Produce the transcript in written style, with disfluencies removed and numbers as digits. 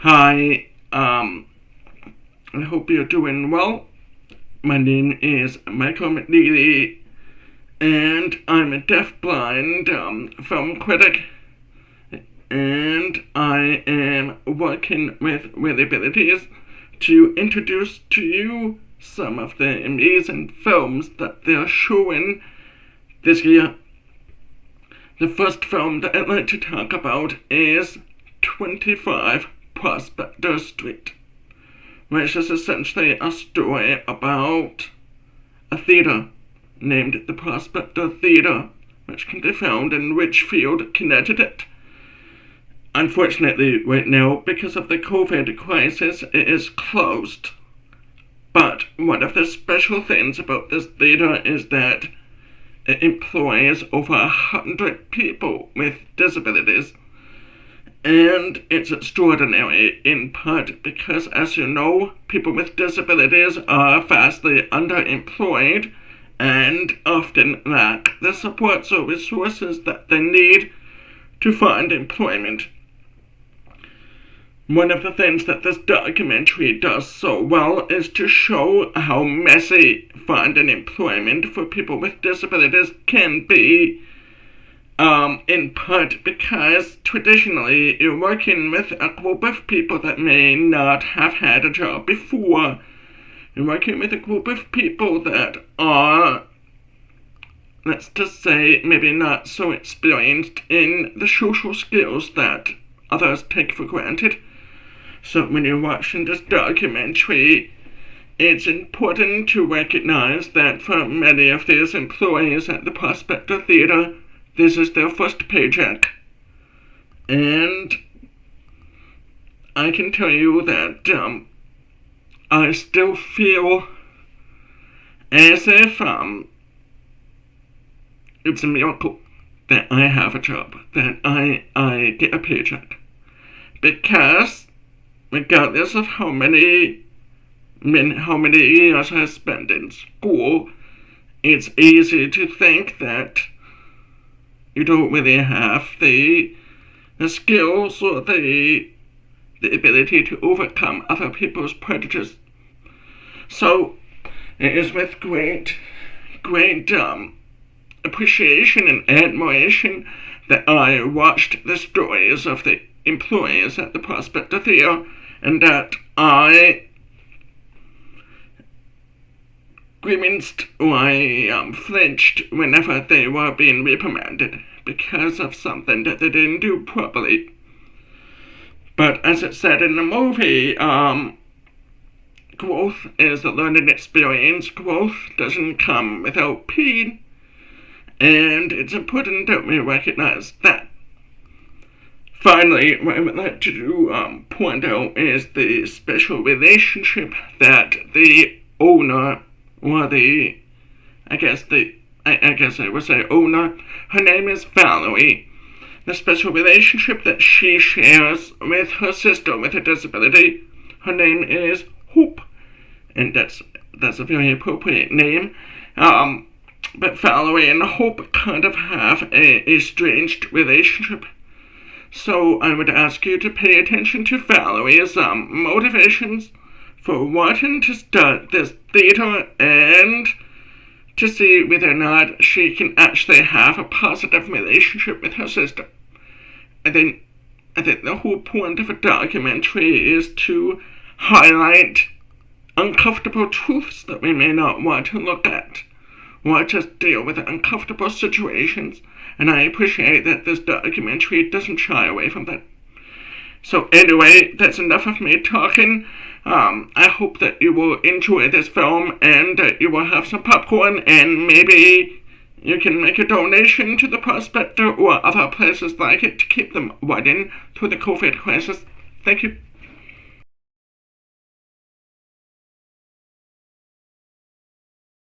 Hi, I hope you're doing well. My name is Michael McNeely, and I'm a deaf-blind film critic, and I am working with ReelAbilities to introduce to you some of the amazing films that they're showing this year. The first film that I'd like to talk about is 25 Prospector Street, which is essentially a story about a theater named the Prospector Theater, which can be found in Ridgefield, Connecticut. Unfortunately, right now, because of the COVID crisis, it is closed. But one of the special things about this theater is that it employs over 100 people with disabilities. And it's extraordinary in part because, as you know, people with disabilities are vastly underemployed and often lack the supports or resources that they need to find employment. One of the things that this documentary does so well is to show how messy finding employment for people with disabilities can be. In part because traditionally you're working with a group of people that may not have had a job before. You're working with a group of people that are, let's just say, maybe not so experienced in the social skills that others take for granted. So when you're watching this documentary, it's important to recognize that for many of these employees at the Prospector Theater, this is their first paycheck. And I can tell you that I still feel as if it's a miracle that I have a job, that I get a paycheck. Because regardless of how many years I spent in school, it's easy to think that you don't really have the skills or the ability to overcome other people's prejudice. So it is with great appreciation and admiration that I watched the stories of the employees at the Prospector Theater, and that I grimaced or I flinched whenever they were being reprimanded because of something that they didn't do properly. But as it said in the movie, growth is a learning experience. Growth doesn't come without pain, and it's important that we recognize that. Finally, what I would like to point out is the special relationship that the owner, or I guess I would say owner, her name is Valerie. The special relationship that she shares with her sister with a disability. Her name is Hope, and that's a very appropriate name. But Valerie and Hope kind of have a estranged relationship. So I would ask you to pay attention to Valerie's motivations for wanting to start this theater and to see whether or not she can actually have a positive relationship with her sister. I think the whole point of a documentary is to highlight uncomfortable truths that we may not want to look at, or just deal with uncomfortable situations, and I appreciate that this documentary doesn't shy away from that. So anyway, that's enough of me talking. I hope that you will enjoy this film and that you will have some popcorn, and maybe you can make a donation to the Prospector or other places like it to keep them running through the COVID crisis. Thank you.